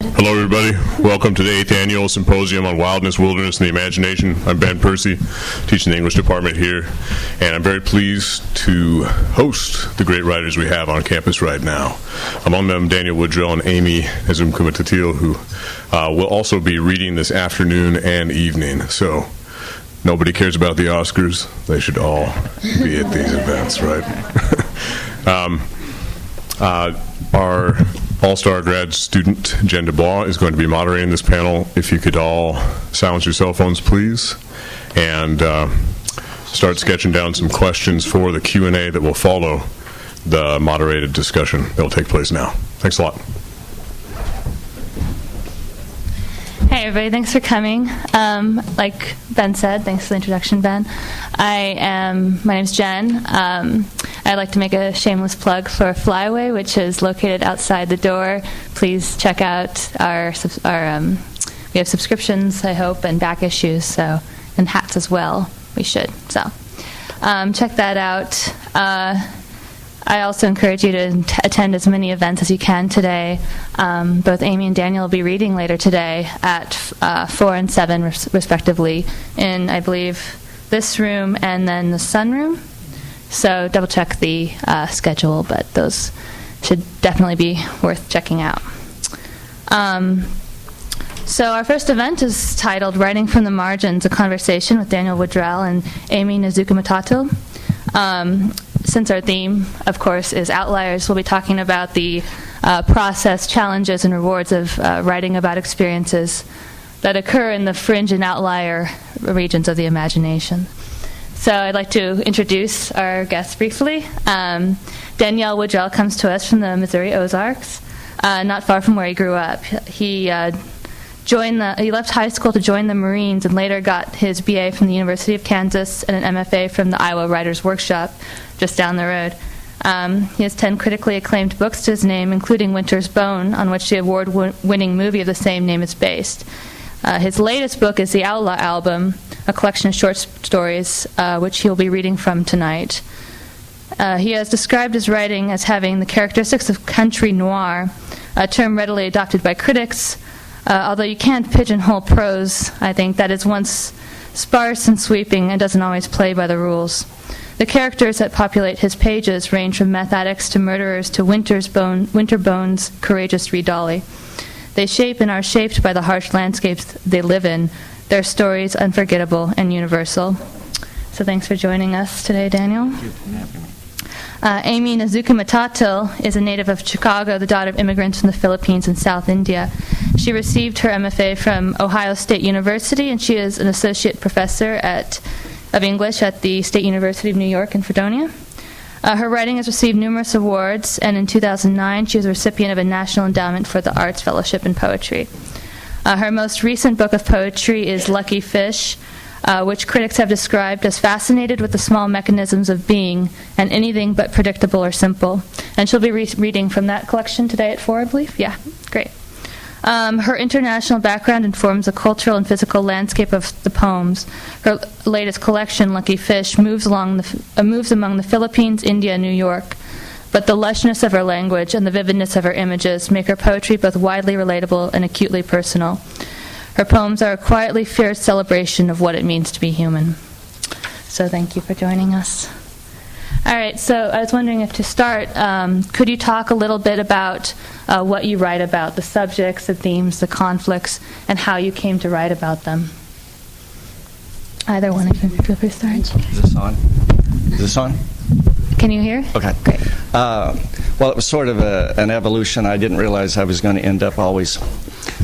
Hello, everybody. Welcome to the 8th Annual Symposium on Wildness, Wilderness, and the Imagination. I'm Ben Percy, teaching the English department here, and I'm very pleased to host the great writers we have on campus right now. Among them, Daniel Woodrell and Amy Ezumkomatatil, who will also be reading this afternoon and evening. So nobody cares about the Oscars. They should all be at these events, right? Our all-star grad student, Jen DuBois, is going to be moderating this panel. If you could all silence your cell phones, please, and start sketching down some questions for the Q&A that will follow the moderated discussion that will take place now. Thanks a lot. Hey everybody, thanks for coming. Like Ben said, thanks for the introduction, Ben. My name's Jen. I'd like to make a shameless plug for Flyaway, which is located outside the door. Please check out our we have subscriptions, I hope, and back issues, and hats as well. We should. So check that out. I also encourage you to attend as many events as you can today. Both Amy and Daniel will be reading later today at 4 and 7, respectively, in, I believe, this room and then the Sun Room. So double check the schedule, but those should definitely be worth checking out. So our first event is titled Writing from the Margins, a conversation with Daniel Woodrell and Amy Ezumkomatatil. Since our theme, of course, is outliers, we'll be talking about the process, challenges, and rewards of writing about experiences that occur in the fringe and outlier regions of the imagination. So I'd like to introduce our guests briefly. Daniel Woodrell comes to us from the Missouri Ozarks, not far from where he grew up. He left high school to join the Marines and later got his BA from the University of Kansas and an MFA from the Iowa Writers Workshop just down the road. He has 10 critically acclaimed books to his name, including Winter's Bone, on which the award-winning movie of the same name is based. His latest book is The Outlaw Album, a collection of short stories, which he will be reading from tonight. He has described his writing as having the characteristics of country noir, a term readily adopted by critics, although you can't pigeonhole prose. I think that is once sparse and sweeping and doesn't always play by the rules. The characters that populate his pages range from meth addicts to murderers to Winterbone's courageous Reed Dolly. They shape and are shaped by the harsh landscapes they live in, their stories unforgettable and universal. So thanks for joining us today, Daniel. Thank you for having me. Amy Ezumkomatatil is a native of Chicago, the daughter of immigrants from the Philippines and South India. She received her MFA from Ohio State University, and she is an associate professor of English at the State University of New York in Fredonia. Her writing has received numerous awards, and in 2009 she was a recipient of a National Endowment for the Arts Fellowship in Poetry. Her most recent book of poetry is Lucky Fish, which critics have described as fascinated with the small mechanisms of being and anything but predictable or simple. And she'll be reading from that collection today at 4, I believe? Yeah, great. Her international background informs the cultural and physical landscape of the poems. Her latest collection, Lucky Fish, moves among the Philippines, India, and New York. But the lushness of her language and the vividness of her images make her poetry both widely relatable and acutely personal. Her poems are a quietly fierce celebration of what it means to be human. So thank you for joining us. All right, so I was wondering if to start, could you talk a little bit about what you write about, the subjects, the themes, the conflicts, and how you came to write about them? Either one of you, feel free to start. Is this on? Is this on? Can you hear? Okay. Great. Well, it was sort of an evolution. I didn't realize I was going to end up always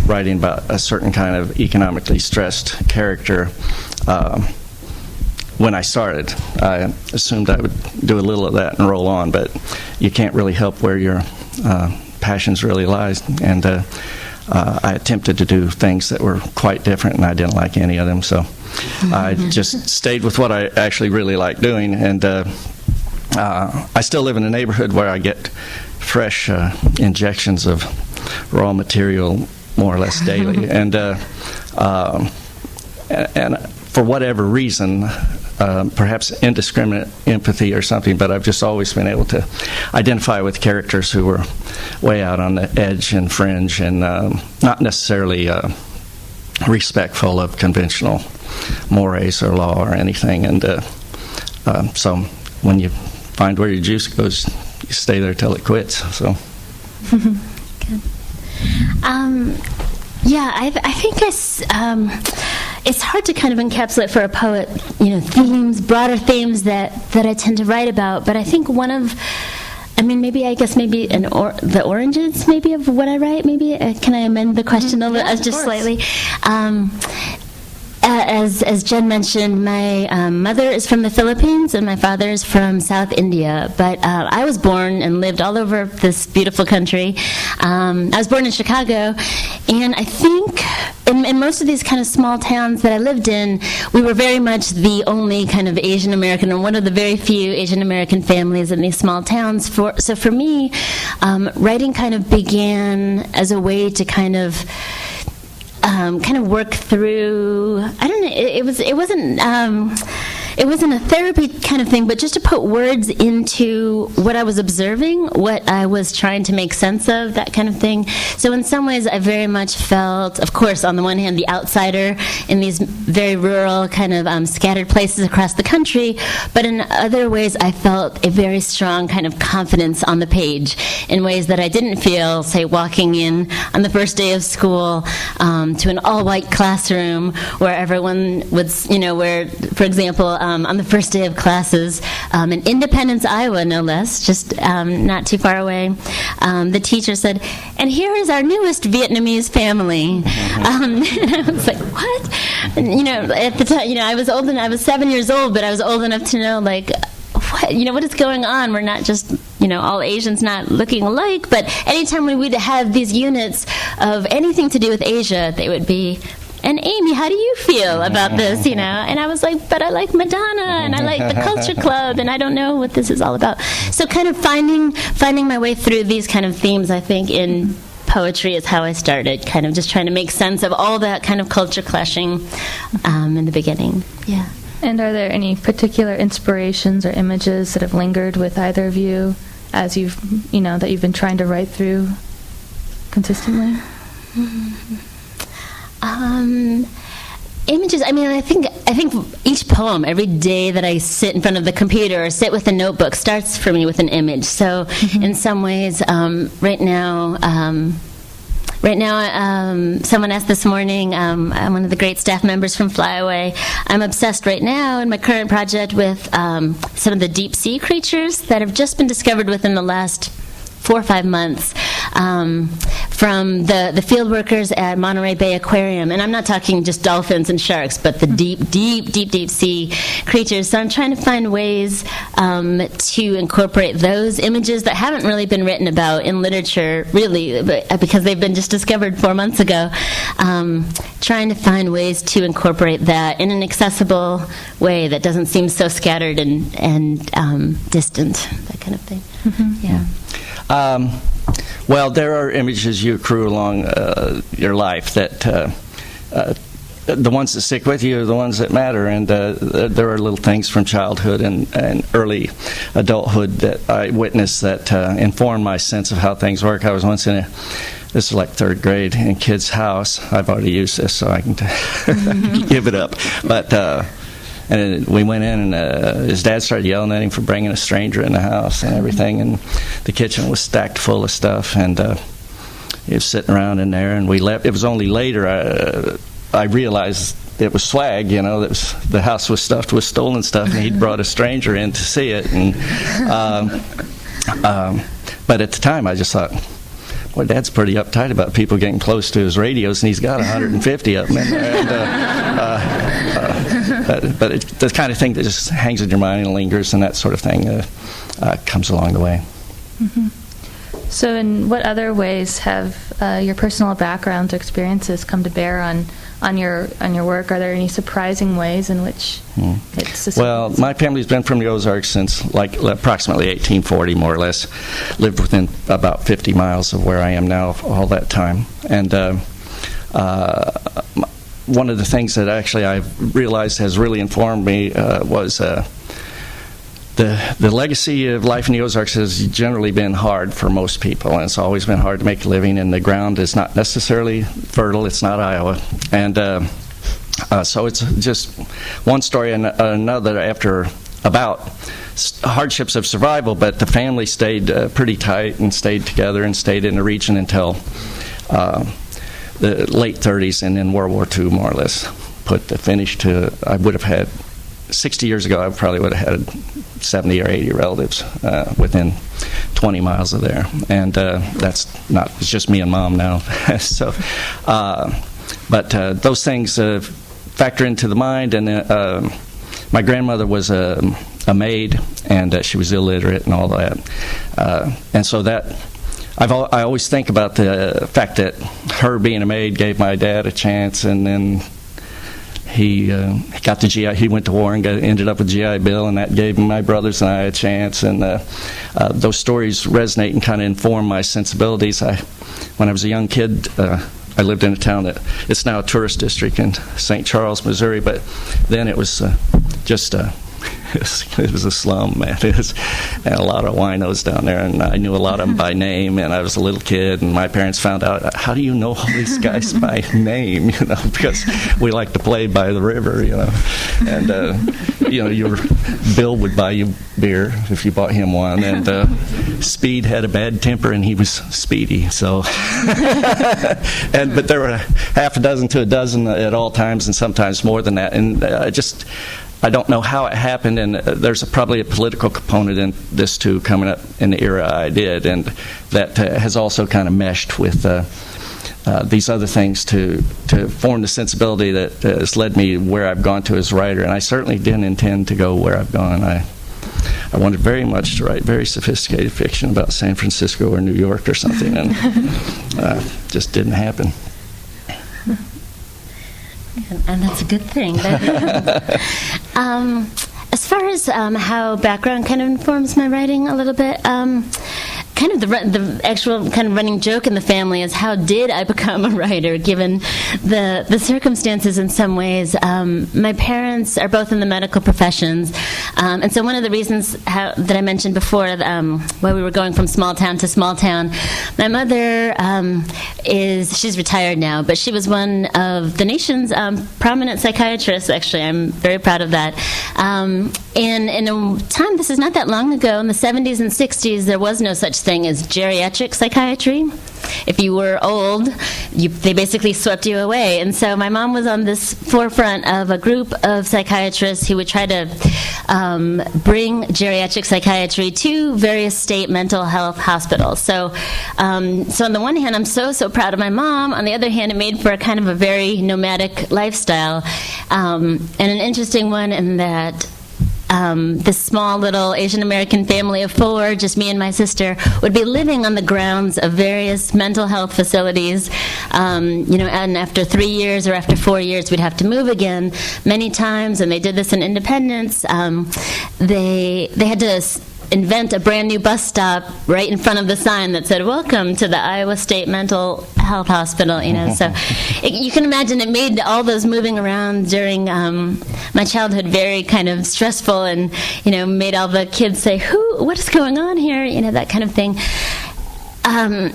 writing about a certain kind of economically stressed character. When I started, I assumed I would do a little of that and roll on, but you can't really help where your passions really lies. And I attempted to do things that were quite different, and I didn't like any of them. So I just stayed with what I actually really like doing. And I still live in a neighborhood where I get fresh injections of raw material more or less daily. And for whatever reason, perhaps indiscriminate empathy or something, but I've just always been able to identify with characters who were way out on the edge and fringe and not necessarily respectful of conventional mores or law or anything. And so when you find where your juice goes, you stay there till it quits. So. Good. Yeah, I think it's hard to kind of encapsulate for a poet, themes, broader themes that I tend to write about. But I think one of, maybe the oranges, maybe, of what I write. Maybe can I amend the question a little, just slightly? As Jen mentioned, my mother is from the Philippines and my father is from South India. But I was born and lived all over this beautiful country. I was born in Chicago, and I think in most of these kind of small towns that I lived in, we were very much the only kind of Asian American, or one of the very few Asian American families in these small towns. So for me, writing kind of began as a way to kind of work through. I don't know. It wasn't a therapy kind of thing, but just to put words into what I was observing, what I was trying to make sense of, that kind of thing. So in some ways, I very much felt, of course, on the one hand, the outsider in these very rural, kind of scattered places across the country, but in other ways, I felt a very strong kind of confidence on the page in ways that I didn't feel, say, walking in on the first day of school to an all-white classroom where everyone would, where, for example, on the first day of classes in Independence, Iowa, no less, just not too far away, the teacher said, "And here is our newest Vietnamese family." And I was like, "What?" And, at the time, I was 7 years old, but I was old enough to know, like, what is going on? We're not just, all Asians not looking alike, but anytime we would have these units of anything to do with Asia, they would be, "And Amy, how do you feel about this?" And I was like, "But I like Madonna, and I like the Culture Club, and I don't know what this is all about." So kind of finding my way through these kind of themes, I think, in poetry is how I started, kind of just trying to make sense of all that kind of culture clashing in the beginning. Yeah. And are there any particular inspirations or images that have lingered with either of you as you've, that you've been trying to write through consistently? Images. I think each poem, every day that I sit in front of the computer or sit with a notebook, starts for me with an image. So, in some ways, right now, someone asked this morning, I'm one of the great staff members from Flyaway. I'm obsessed right now in my current project with some of the deep sea creatures that have just been discovered within the last 4 or 5 months from the field workers at Monterey Bay Aquarium. And I'm not talking just dolphins and sharks, but the deep sea creatures. So I'm trying to find ways to incorporate those images that haven't really been written about in literature, really, because they've been just discovered 4 months ago. Trying to find ways to incorporate that in an accessible way that doesn't seem so scattered and distant, that kind of thing. Yeah. Well, there are images you accrue along your life that the ones that stick with you are the ones that matter, and there are little things from childhood and early adulthood that I witnessed that inform my sense of how things work. I was once this is like 3rd grade, in kid's house. I've already used this, so I can give it up. But and we went in, and his dad started yelling at him for bringing a stranger in the house and everything. And the kitchen was stacked full of stuff, and he was sitting around in there. And we left. It was only later I realized it was swag. The house was stuffed with stolen stuff, and he'd brought a stranger in to see it. And but at the time, I just thought, boy, Dad's pretty uptight about people getting close to his radios, and he's got 150 of them in there. But it's the kind of thing that just hangs in your mind and lingers, and that sort of thing comes along the way. So in what other ways have your personal backgrounds or experiences come to bear on your work? Are there any surprising ways in which it's... Well, my family's been from the Ozarks since approximately 1840, more or less. Lived within about 50 miles of where I am now all that time. And one of the things that actually I realized has really informed me was the legacy of life in the Ozarks has generally been hard for most people, and it's always been hard to make a living, and the ground is not necessarily fertile. It's not Iowa. And so it's just one story and another after about hardships of survival, but the family stayed pretty tight and stayed together and stayed in the region until the late 30s, and then World War II more or less put the finish to. I would have had 60 years ago, I probably would have had 70 or 80 relatives within 20 miles of there, and that's not. It's just me and Mom now. So, but those things factor into the mind, and my grandmother was a maid, and she was illiterate and all that, and so that. I always think about the fact that her being a maid gave my dad a chance, and then he got the GI. He went to war and ended up with GI Bill, and that gave my brothers and I a chance. And those stories resonate and kind of inform my sensibilities. When I was a young kid, I lived in a town that it's now a tourist district in St. Charles, Missouri, but then it was just it was a slum, man. It was, and a lot of winos down there, and I knew a lot of them by name, and I was a little kid, and my parents found out, how do you know all these guys by name, because we like to play by the river, and, your Bill would buy you beer if you bought him one, and Speed had a bad temper, and he was Speedy, so, but there were half a dozen to a dozen at all times, and sometimes more than that, and I don't know how it happened, and there's probably a political component in this too, coming up in the era I did, and that has also kind of meshed with these other things to form the sensibility that has led me where I've gone to as a writer. And I certainly didn't intend to go where I've gone. I wanted very much to write very sophisticated fiction about San Francisco or New York or something, and just didn't happen. And that's a good thing. As far as how background kind of informs my writing a little bit, kind of the actual kind of running joke in the family is, how did I become a writer, given the circumstances in some ways. My parents are both in the medical professions, and so one of the reasons that I mentioned before, why we were going from small town to small town, my mother she's retired now, but she was one of the nation's prominent psychiatrists. Actually, I'm very proud of that. And in a time, this is not that long ago, in the 70s and 60s, there was no such thing as geriatric psychiatry. If you were old, they basically swept you away. And so my mom was on this forefront of a group of psychiatrists who would try to bring geriatric psychiatry to various state mental health hospitals. So on the one hand, I'm so proud of my mom. On the other hand, it made for a kind of a very nomadic lifestyle, and an interesting one in that this small little Asian American family of 4, just me and my sister, would be living on the grounds of various mental health facilities, and after 3 years or after 4 years, we'd have to move again many times, and they did this in Independence. They had to invent a brand new bus stop right in front of the sign that said, "Welcome to the Iowa State Mental Health Hospital." So you can imagine it made all those moving around during my childhood very kind of stressful, and made all the kids say, what is going on here, that kind of thing. And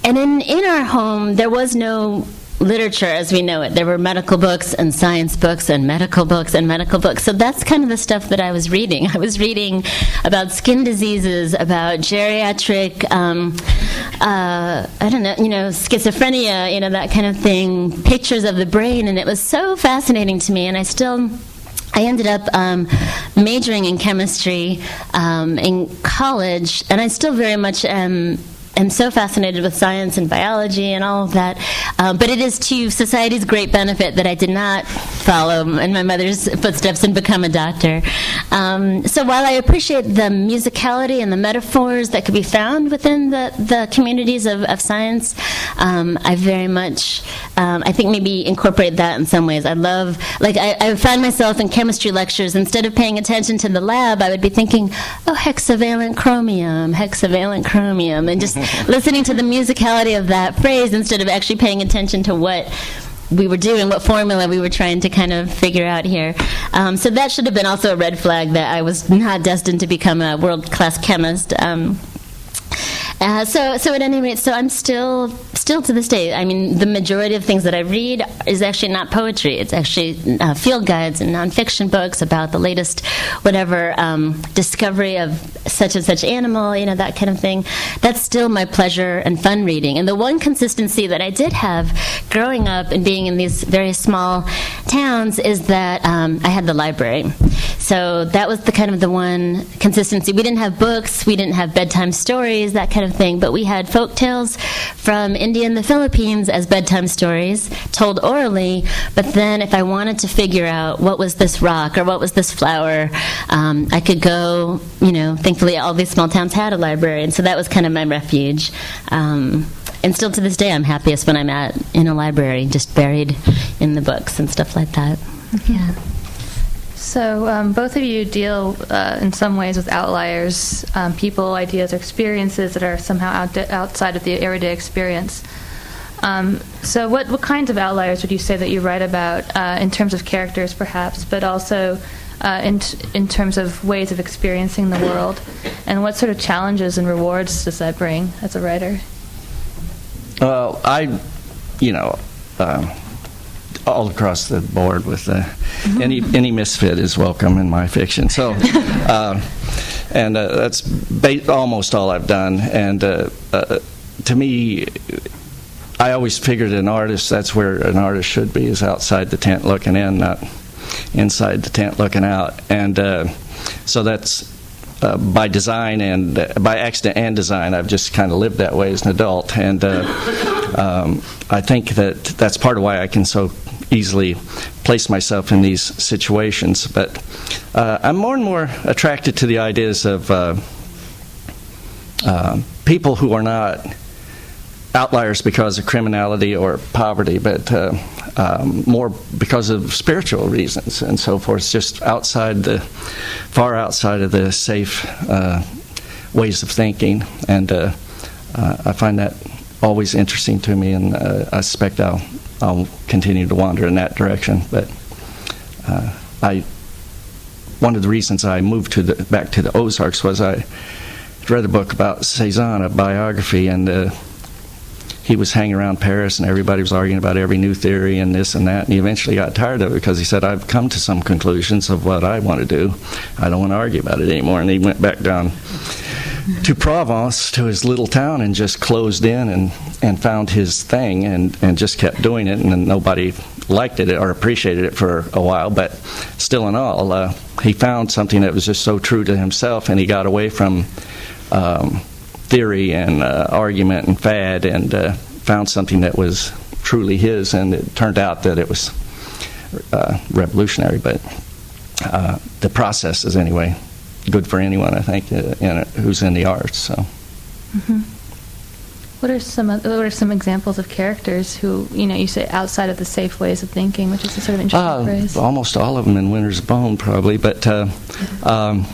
in our home, there was no literature as we know it. There were medical books and science books and medical books and medical books. So that's kind of the stuff that I was reading. I was reading about skin diseases, about geriatric, schizophrenia, that kind of thing, pictures of the brain, and it was so fascinating to me. And I ended up majoring in chemistry in college, and I still very much am so fascinated with science and biology and all of that. But it is to society's great benefit that I did not follow in my mother's footsteps and become a doctor. So while I appreciate the musicality and the metaphors that could be found within the communities of science, I very much, I think, maybe incorporate that in some ways. I love, I find myself in chemistry lectures, instead of paying attention to the lab, I would be thinking, hexavalent chromium, and just listening to the musicality of that phrase instead of actually paying attention to what we were doing, what formula we were trying to kind of figure out here. So that should have been also a red flag that I was not destined to become a world-class chemist. So at any rate, so I'm still to this day, I mean, the majority of things that I read is actually not poetry. It's actually field guides and nonfiction books about the latest whatever discovery of such and such animal, that kind of thing. That's still my pleasure and fun reading. And the one consistency that I did have growing up and being in these very small towns is that I had the library. So that was the one consistency. We didn't have books, we didn't have bedtime stories, that kind of thing, but we had folk tales from India and the Philippines as bedtime stories told orally. But then if I wanted to figure out what was this rock or what was this flower, I could go, thankfully all these small towns had a library, and so that was kind of my refuge. And still to this day I'm happiest when I'm in a library, just buried in the books and stuff like that. Yeah. So both of you deal in some ways with outliers, people, ideas, or experiences that are somehow outside of the everyday experience. So what kinds of outliers would you say that you write about in terms of characters, perhaps, but also in terms of ways of experiencing the world? And what sort of challenges and rewards does that bring as a writer? Well, all across the board with any misfit is welcome in my fiction. So, and that's almost all I've done. And to me, I always figured an artist, that's where an artist should be, is outside the tent looking in, not inside the tent looking out. And so that's by design and by accident and design. I've just kind of lived that way as an adult. And I think that's part of why I can so easily place myself in these situations. But I'm more and more attracted to the ideas of people who are not outliers because of criminality or poverty, but more because of spiritual reasons and so forth, just far outside of the safe ways of thinking. And I find that always interesting to me, and I suspect I'll continue to wander in that direction. But one of the reasons I moved back to the Ozarks was I read a book about Cézanne, a biography, and he was hanging around Paris, and everybody was arguing about every new theory and this and that, and he eventually got tired of it because he said, I've come to some conclusions of what I want to do. I don't want to argue about it anymore. And he went back down to Provence, to his little town, and just closed in and found his thing and just kept doing it, and then nobody liked it or appreciated it for a while, but still in all, he found something that was just so true to himself, and he got away from theory and argument and fad, and found something that was truly his, and it turned out that it was revolutionary. But the process is, anyway, good for anyone, I think, who's in the arts. So. Mm-hmm. What are some examples of characters who, you say outside of the safe ways of thinking, which is a sort of interesting phrase? Almost all of them in Winter's Bone, probably, but I'm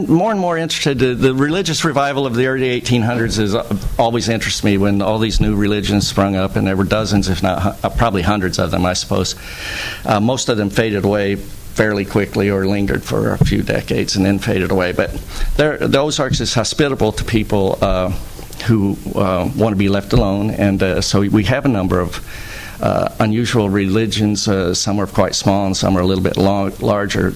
more and more interested. The religious revival of the early 1800s is always interests me, when all these new religions sprung up, and there were dozens, if not probably hundreds of them, I suppose. Most of them faded away fairly quickly or lingered for a few decades and then faded away. But the Ozarks is hospitable to people who want to be left alone, and so we have a number of unusual religions. Some are quite small and some are a little bit larger.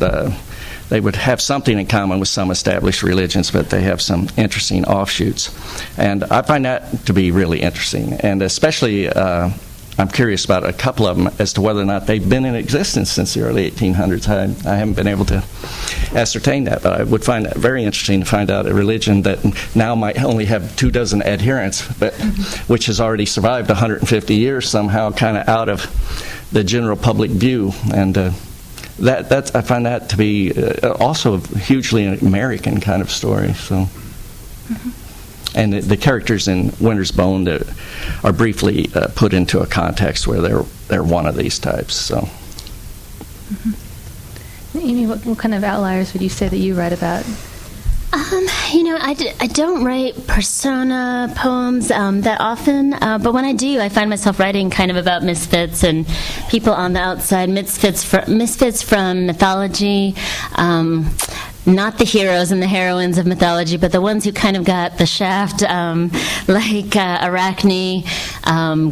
They would have something in common with some established religions, but they have some interesting offshoots. And I find that to be really interesting. And especially, I'm curious about a couple of them as to whether or not they've been in existence since the early 1800s. I haven't been able to ascertain that, but I would find that very interesting to find out a religion that now might only have 24 adherents, but which has already survived 150 years somehow, kind of out of the general public view. And I find that to be also a hugely American kind of story. So. Mm-hmm. And the characters in Winter's Bone are briefly put into a context where they're one of these types. So, mm-hmm. Amy, what kind of outliers would you say that you write about? I don't write persona poems that often, but when I do, I find myself writing kind of about misfits and people on the outside, misfits from mythology. Not the heroes and the heroines of mythology, but the ones who kind of got the shaft, like Arachne,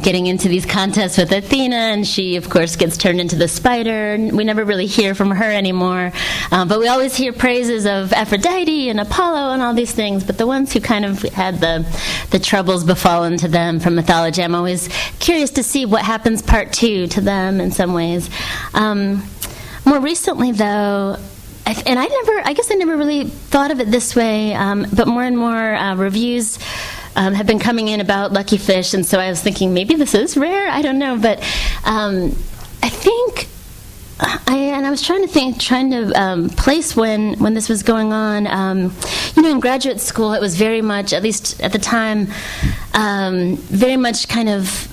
getting into these contests with Athena, and she, of course, gets turned into the spider. We never really hear from her anymore, but we always hear praises of Aphrodite and Apollo and all these things. But the ones who kind of had the troubles befallen to them from mythology, I'm always curious to see what happens part two to them in some ways. More recently, though, I guess I never really thought of it this way, but more and more reviews have been coming in about Lucky Fish, and so I was thinking maybe this is rare. I don't know, but I think, I was trying to place when this was going on. In graduate school, it was very much, at least at the time, very much kind of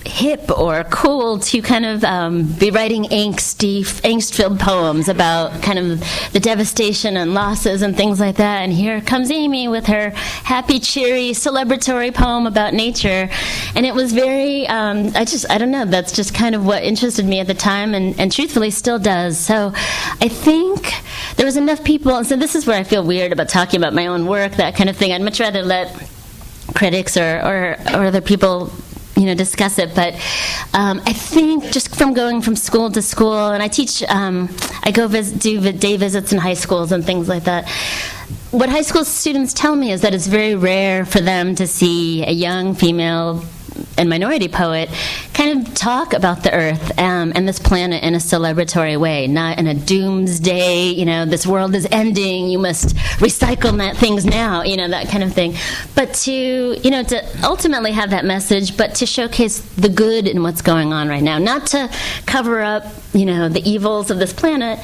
hip or cool to kind of be writing angst-filled poems about kind of the devastation and losses and things like that. And here comes Amy with her happy, cheery, celebratory poem about nature. And it was very, I don't know, that's just kind of what interested me at the time and truthfully still does. So I think there was enough people, and so this is where I feel weird about talking about my own work, that kind of thing. I'd much rather let critics or other people discuss it, but I think just from going from school to school, and I teach, I go do day visits in high schools and things like that. What high school students tell me is that it's very rare for them to see a young female and minority poet kind of talk about the earth and this planet in a celebratory way, not in a doomsday, this world is ending, you must recycle things now, that kind of thing. But to ultimately have that message, but to showcase the good in what's going on right now, not to cover up, the evils of this planet,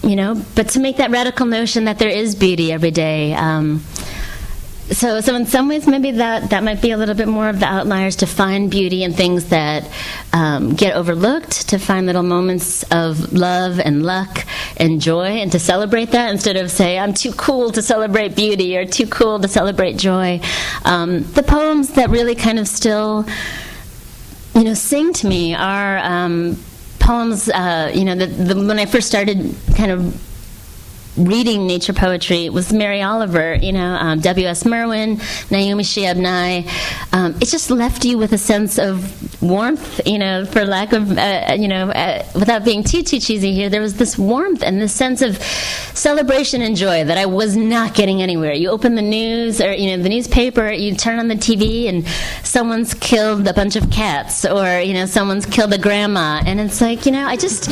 but to make that radical notion that there is beauty every day. So in some ways, maybe that might be a little bit more of the outliers, to find beauty in things that get overlooked, to find little moments of love and luck and joy, and to celebrate that instead of say, I'm too cool to celebrate beauty or too cool to celebrate joy. The poems that really kind of still, sing to me are poems, when I first started kind of reading nature poetry, it was Mary Oliver, W.S. Merwin, Naomi Shihab Nye. It just left you with a sense of warmth, for lack of, without being too cheesy here, there was this warmth and this sense of celebration and joy that I was not getting anywhere. You open the news or, the newspaper, you turn on the TV and someone's killed a bunch of cats or, someone's killed a grandma. And it's like, I just,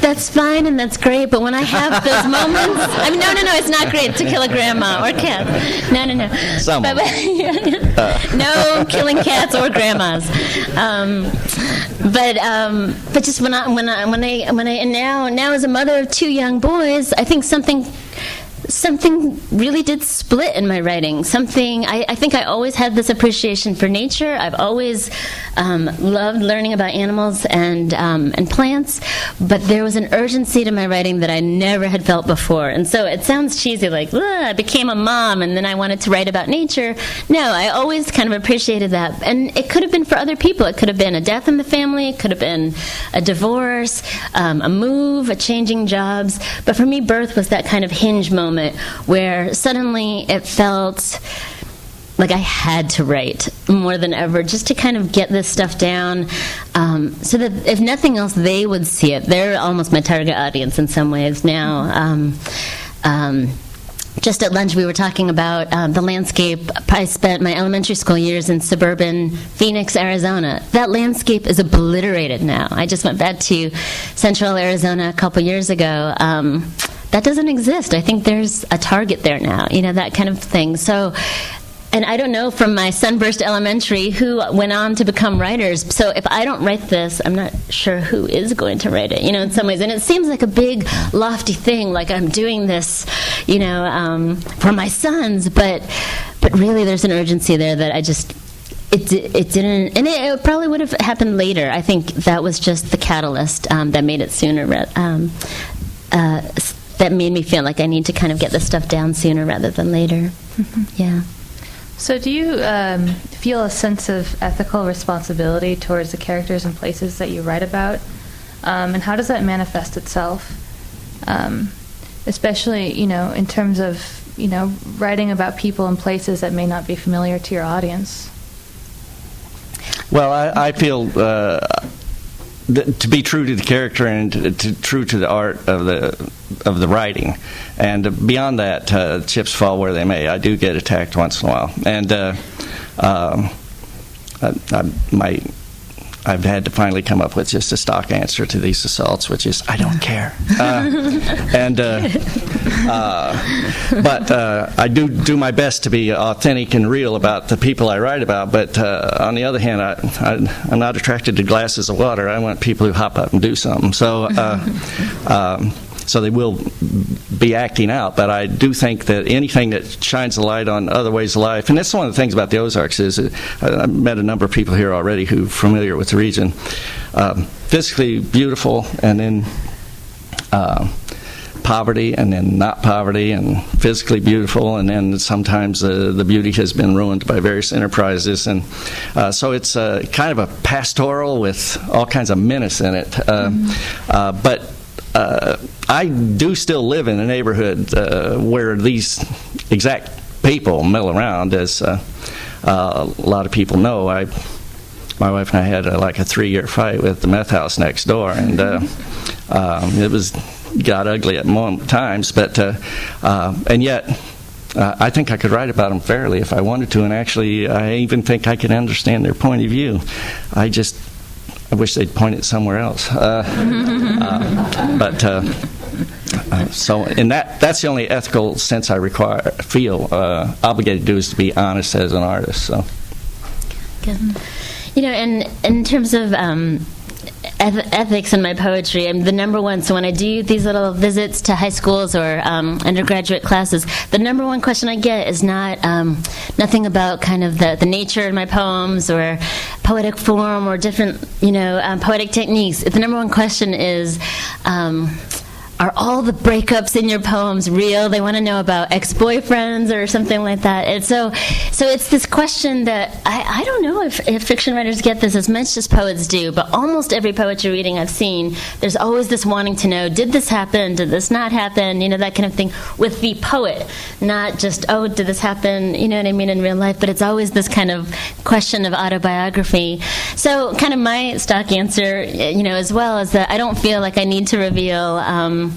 that's fine and that's great, but when I have those moments, I mean, no, it's not great to kill a grandma or cat. No. Someone. No killing cats or grandmas. But just when I and now as a mother of two young boys, I think something really did split in my writing. I think I always had this appreciation for nature. I've always loved learning about animals and plants, but there was an urgency to my writing that I never had felt before. And so it sounds cheesy, like, I became a mom and then I wanted to write about nature. No, I always kind of appreciated that. And it could have been for other people. It could have been a death in the family. It could have been a divorce, a move, a changing jobs. But for me, birth was that kind of hinge moment where suddenly it felt like I had to write more than ever, just to kind of get this stuff down, so that if nothing else, they would see it. They're almost my target audience in some ways now. Just at lunch, we were talking about the landscape. I spent my elementary school years in suburban Phoenix, Arizona. That landscape is obliterated now. I just went back to central Arizona a couple years ago. That doesn't exist. I think there's a Target there now, that kind of thing. So, and I don't know from my Sunburst Elementary who went on to become writers. So if I don't write this, I'm not sure who is going to write it, in some ways. And it seems like a big, lofty thing, like I'm doing this, for my sons. But really there's an urgency there that I just, it didn't, and it probably would have happened later. I think that was just the catalyst that made it sooner. that made me feel like I need to kind of get this stuff down sooner rather than later. Yeah. So do you feel a sense of ethical responsibility towards the characters and places that you write about? And how does that manifest itself? Especially, in terms of, writing about people and places that may not be familiar to your audience. Well, I feel to be true to the character and true to the art of the writing, and beyond that, chips fall where they may. I do get attacked once in a while, and I've had to finally come up with just a stock answer to these assaults, which is I don't care. But I do my best to be authentic and real about the people I write about. But on the other hand, I'm not attracted to glasses of water. I want people who hop up and do something. So they will be acting out, but I do think that anything that shines a light on other ways of life, and that's one of the things about the Ozarks is I've met a number of people here already who are familiar with the region. Physically beautiful, and then poverty, and then not poverty, and physically beautiful, and then sometimes the beauty has been ruined by various enterprises, and so it's kind of a pastoral with all kinds of menace in it. But I do still live in a neighborhood where these exact people mill around, as a lot of people know. My wife and I had like a 3-year fight with the meth house next door, and it got ugly at times, but and yet I think I could write about them fairly if I wanted to, and actually I even think I could understand their point of view. I wish they'd point it somewhere else. So in that's the only ethical sense I feel obligated to do, is to be honest as an artist. So. Good. And in terms of ethics in my poetry, I'm the number one. So when I do these little visits to high schools or undergraduate classes, the number one question I get is not nothing about kind of the nature in my poems or poetic form or different poetic techniques. The number one question is, are all the breakups in your poems real? They want to know about ex-boyfriends or something like that. And so it's this question that I don't know if fiction writers get this as much as poets do, but almost every poetry reading I've seen, there's always this wanting to know, did this happen? Did this not happen? That kind of thing with the poet, not just, oh, did this happen? You know what I mean, in real life? But it's always this kind of question of autobiography. So kind of my stock answer, as well, is that I don't feel like I need to reveal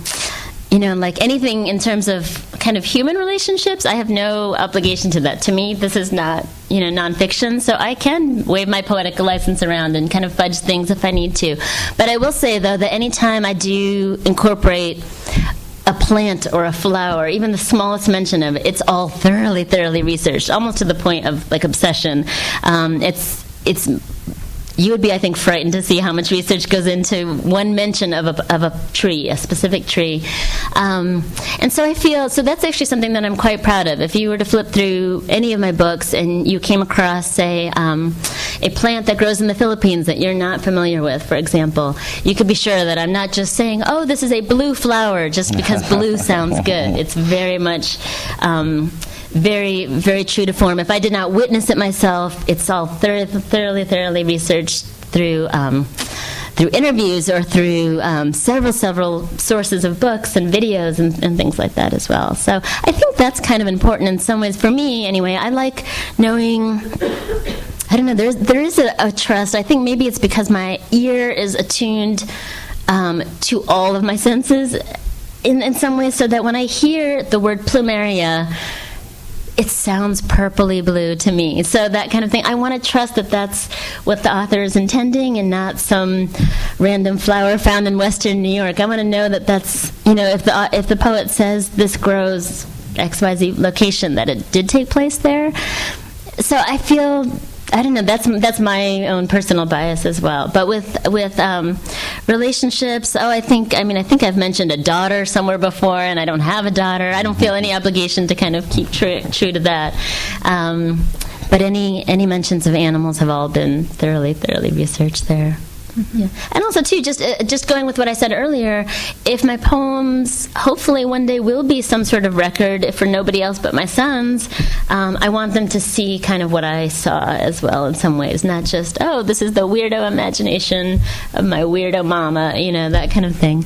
like anything in terms of kind of human relationships. I have no obligation to that. To me, this is not, nonfiction, so I can wave my poetic license around and kind of fudge things if I need to. But I will say, though, that anytime I do incorporate a plant or a flower, even the smallest mention of it, it's all thoroughly, thoroughly researched, almost to the point of, like, obsession. It's you would be, I think, frightened to see how much research goes into one mention of a tree, a specific tree. And so I feel, so that's actually something that I'm quite proud of. If you were to flip through any of my books and you came across, say, a plant that grows in the Philippines that you're not familiar with, for example, you could be sure that I'm not just saying, oh, this is a blue flower, just because blue sounds good. It's very much very, very true to form. If I did not witness it myself, it's all thoroughly researched through interviews or through several sources of books and videos and things like that as well. So I think that's kind of important in some ways. For me, anyway, I like knowing, I don't know, there is a trust. I think maybe it's because my ear is attuned to all of my senses in some ways, so that when I hear the word plumeria, it sounds purpley blue to me. So that kind of thing. I want to trust that that's what the author is intending and not some random flower found in western New York. I want to know that that's, if the poet says this grows XYZ location, that it did take place there. So I feel, I don't know, that's my own personal bias as well. But with relationships, I think I've mentioned a daughter somewhere before, and I don't have a daughter. I don't feel any obligation to kind of keep true to that. But any mentions of animals have all been thoroughly researched there. Yeah. And also, too, just going with what I said earlier, if my poems hopefully one day will be some sort of record, if for nobody else but my sons, I want them to see kind of what I saw as well in some ways, not just, oh, this is the weirdo imagination of my weirdo mama, that kind of thing.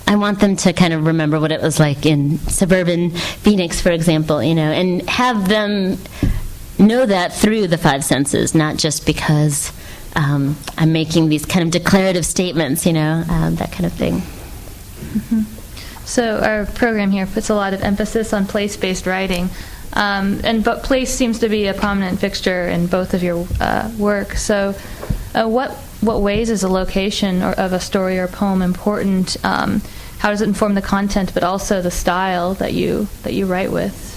I want them to kind of remember what it was like in suburban Phoenix, for example, and have them know that through the five senses, not just because I'm making these kind of declarative statements, that kind of thing. So our program here puts a lot of emphasis on place-based writing, but place seems to be a prominent fixture in both of your work. So what ways is a location of a story or poem important? How does it inform the content, but also the style that you write with?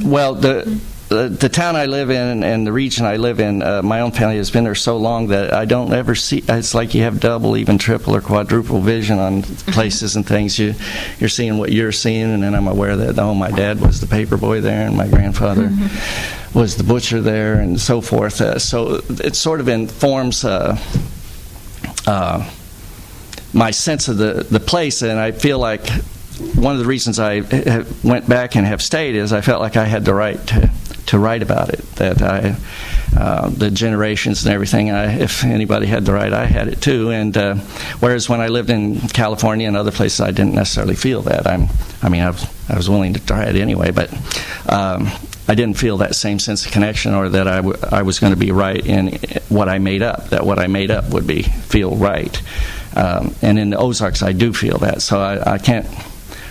Well, the town I live in and the region I live in, my own family has been there so long that I don't ever see. It's like you have double, even triple, or quadruple vision on places and things. You're seeing what you're seeing, and then I'm aware that my dad was the paper boy there, and my grandfather was the butcher there, and so forth. So it sort of informs my sense of the place, and I feel like one of the reasons I went back and have stayed is I felt like I had the right to write about it, that the generations and everything, if anybody had the right, I had it too. And whereas when I lived in California and other places, I didn't necessarily feel that. I was willing to try it anyway, but I didn't feel that same sense of connection, or that I was going to be right in what I made up, that what I made up would feel right. And in the Ozarks, I do feel that, so I can't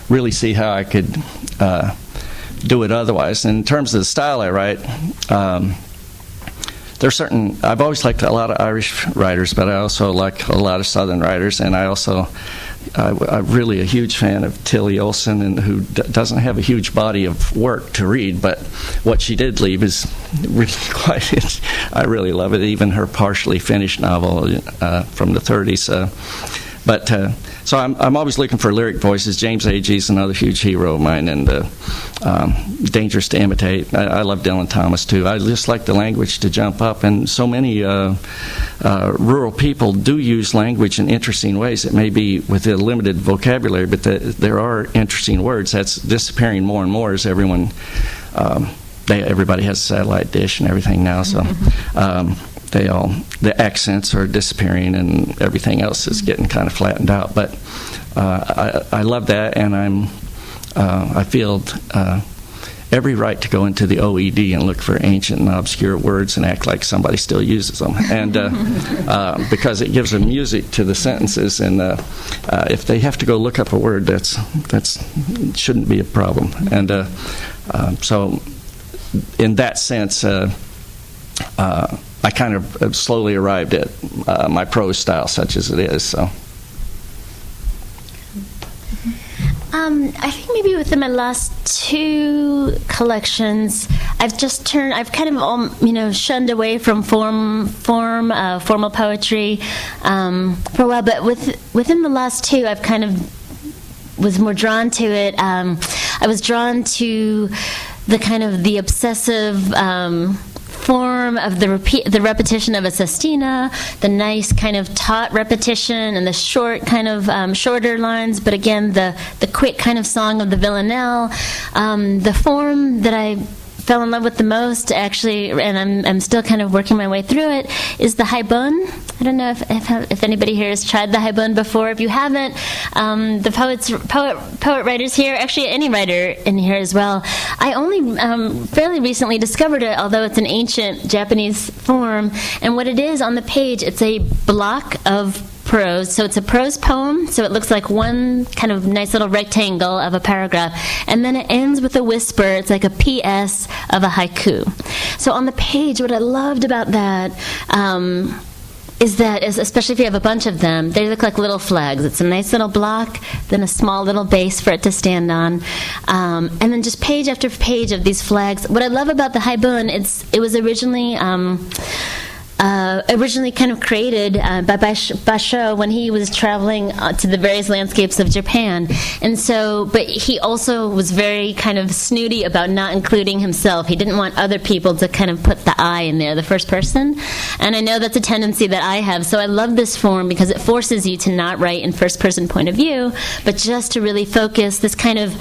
really see how I could do it otherwise. In terms of the style I write, there's certain. I've always liked a lot of Irish writers, but I also like a lot of Southern writers, and I'm really a huge fan of Tilly Olsen, and who doesn't have a huge body of work to read, but what she did leave is really quite. I really love it. Even her partially finished novel from the 30s. So I'm always looking for lyric voices. James Agee is another huge hero of mine, and dangerous to imitate. I love Dylan Thomas too. I just like the language to jump up, and so many rural people do use language in interesting ways. It may be with a limited vocabulary, but there are interesting words. That's disappearing more and more as everybody has a satellite dish and everything now. So. The accents are disappearing, and everything else is getting kind of flattened out. But I love that, and I feel every right to go into the OED and look for ancient and obscure words and act like somebody still uses them, and because it gives them music to the sentences. And if they have to go look up a word, that's shouldn't be a problem. And so, in that sense. I kind of slowly arrived at my prose style, such as it is. So, I think maybe within my last two collections, I've kind of shunned away from formal poetry for a while. But within the last two, I've kind of was more drawn to it. I was drawn to the obsessive. Form of the repetition of a sestina, the nice kind of taut repetition, and the short kind of shorter lines, but again the quick kind of song of the villanelle. The form that I fell in love with the most, actually, and I'm still kind of working my way through it, is the haibun. I don't know if anybody here has tried the haibun before. If you haven't, the poet writers here, actually any writer in here as well, I only fairly recently discovered it, although it's an ancient Japanese form. And what it is on the page, it's a block of prose. So it's a prose poem, so it looks like one kind of nice little rectangle of a paragraph, and then it ends with a whisper. It's like a PS of a haiku. So on the page, what I loved about that is that, especially if you have a bunch of them, they look like little flags. It's a nice little block, then a small little base for it to stand on, and then just page after page of these flags. What I love about the haibun, it was originally originally kind of created by Basho when he was traveling to the various landscapes of Japan. And so, but he also was very kind of snooty about not including himself. He didn't want other people to kind of put the I in there, the first person. And I know that's a tendency that I have. So I love this form because it forces you to not write in first person point of view, but just to really focus this kind of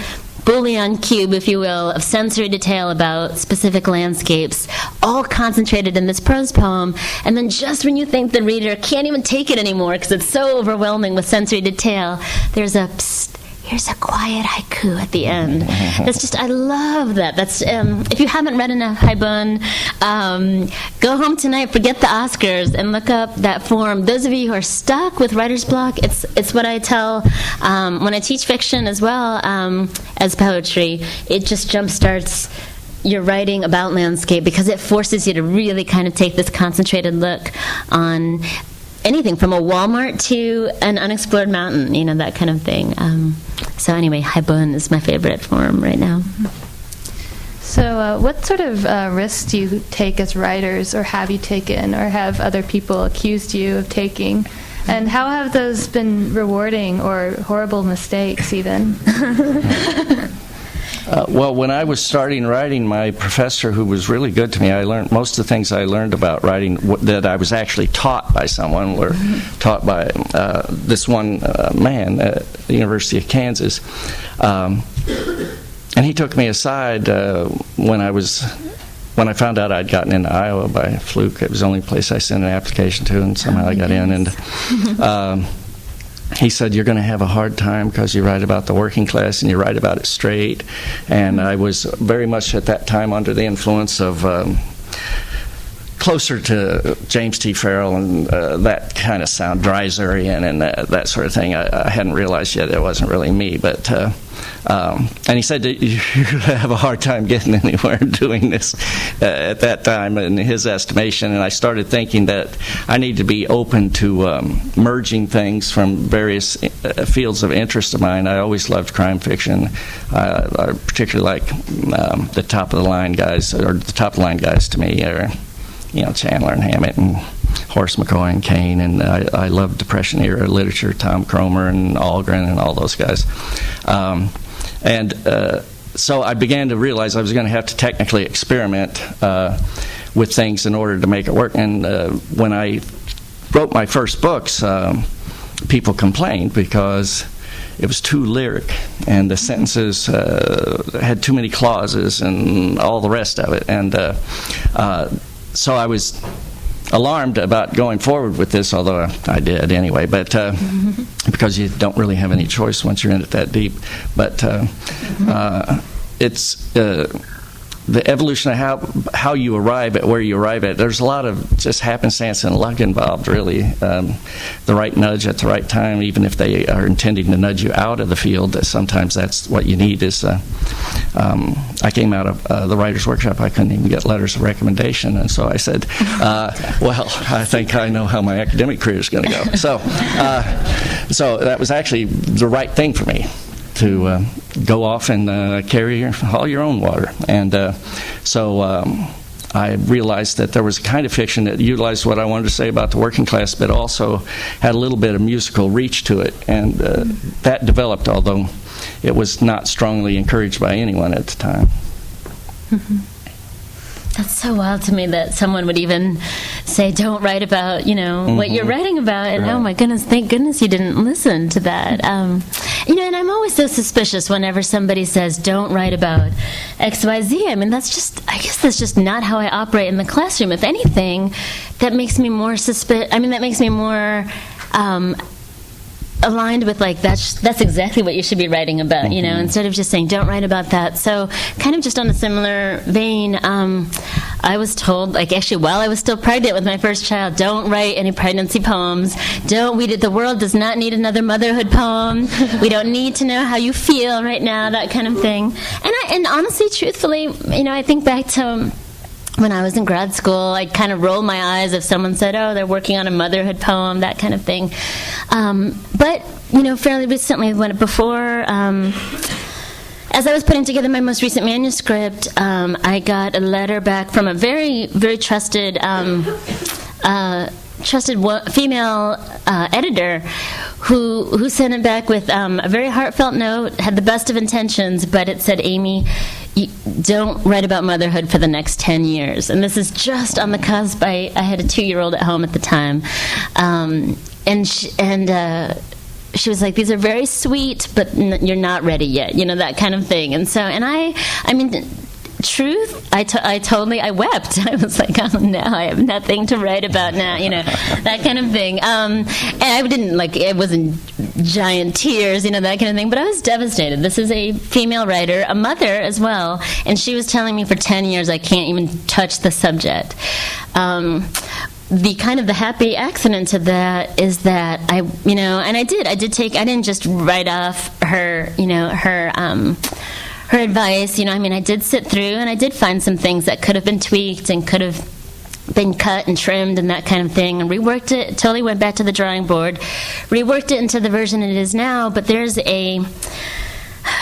Boolean cube, if you will, of sensory detail about specific landscapes, all concentrated in this prose poem. And then just when you think the reader can't even take it anymore because it's so overwhelming with sensory detail, there's a psst, here's a quiet haiku at the end. That's just, I love that. That's if you haven't read enough Haibun, go home tonight, forget the Oscars, and look up that form. Those of you who are stuck with writer's block, it's what I tell when I teach fiction as well as poetry. It just jumpstarts your writing about landscape because it forces you to really kind of take this concentrated look on anything from a Walmart to an unexplored mountain, you know, that kind of thing. So anyway, Haibun is my favorite form right now. So what sort of risks do you take as writers, or have you taken, or have other people accused you of taking? And how have those been rewarding or horrible mistakes even? Well, when I was starting writing, my professor, who was really good to me, I learned most of the things I learned about writing that I was actually taught by someone were taught by this one man at the University of Kansas. And he took me aside when I found out I'd gotten into Iowa by fluke. It was the only place I sent an application to, and somehow I got in. And he said, "You're going to have a hard time because you write about the working class and you write about it straight." And I was very much at that time under the influence of closer to James T. Farrell and that kind of sound, Dreiserian and that sort of thing. I hadn't realized yet it wasn't really me, but and he said that you're going to have a hard time getting anywhere doing this at that time in his estimation. And I started thinking that I need to be open to merging things from various fields of interest of mine. I always loved crime fiction. I particularly like the top of the line guys, or the top of the line guys to me are, you know, Chandler and Hammett and Horace McCoy and Kane, and I love Depression era literature, Tom Cromer and Algren and all those guys. So I began to realize I was going to have to technically experiment with things in order to make it work. And when I wrote my first books, people complained because it was too lyric, and the sentences had too many clauses and all the rest of it. And so I was alarmed about going forward with this, although I did anyway, but because you don't really have any choice once you're in it that deep. But it's the evolution of how you arrive at where you arrive at. There's a lot of just happenstance and luck involved, really. The right nudge at the right time, even if they are intending to nudge you out of the field, sometimes that's what you need. Is I came out of the writer's workshop, I couldn't even get letters of recommendation, and so I said, well, I think I know how my academic career is going to go. So that was actually the right thing for me, to go off and carry all your own water. And so I realized that there was a kind of fiction that utilized what I wanted to say about the working class, but also had a little bit of musical reach to it. And that developed, although it was not strongly encouraged by anyone at the time. Mm-hmm. That's so wild to me that someone would even say, don't write about, what you're writing about. And oh my goodness, thank goodness you didn't listen to that. And I'm always so suspicious whenever somebody says, don't write about X, Y, Z. I mean, I guess that's just not how I operate in the classroom. If anything, that makes me more that makes me more aligned with, like, that's exactly what you should be writing about, instead of just saying don't write about that. So kind of just on a similar vein, I was told, like, actually while I was still pregnant with my first child, don't write any pregnancy poems. The world does not need another motherhood poem. We don't need to know how you feel right now, that kind of thing. And honestly, truthfully, I think back to when I was in grad school, I'd kind of roll my eyes if someone said, oh, they're working on a motherhood poem, that kind of thing. But, fairly recently, as I was putting together my most recent manuscript, I got a letter back from a very, very trusted trusted female editor who sent it back with a very heartfelt note, had the best of intentions, but it said, Amy, you don't write about motherhood for the next 10 years. And this is just on the cusp. I had a 2-year-old at home at the time. She was like, these are very sweet, but you're not ready yet, that kind of thing. And so, I mean, truth, I wept. I was like, oh no, I have nothing to write about now, that kind of thing. And I didn't, it wasn't giant tears, that kind of thing, but I was devastated. This is a female writer, a mother as well, and she was telling me for 10 years I can't even touch the subject. The kind of the happy accident to that is that I didn't just write off her, her advice, I did sit through and I did find some things that could have been tweaked and could have been cut and trimmed and that kind of thing, and reworked it, totally went back to the drawing board, reworked it into the version it is now, but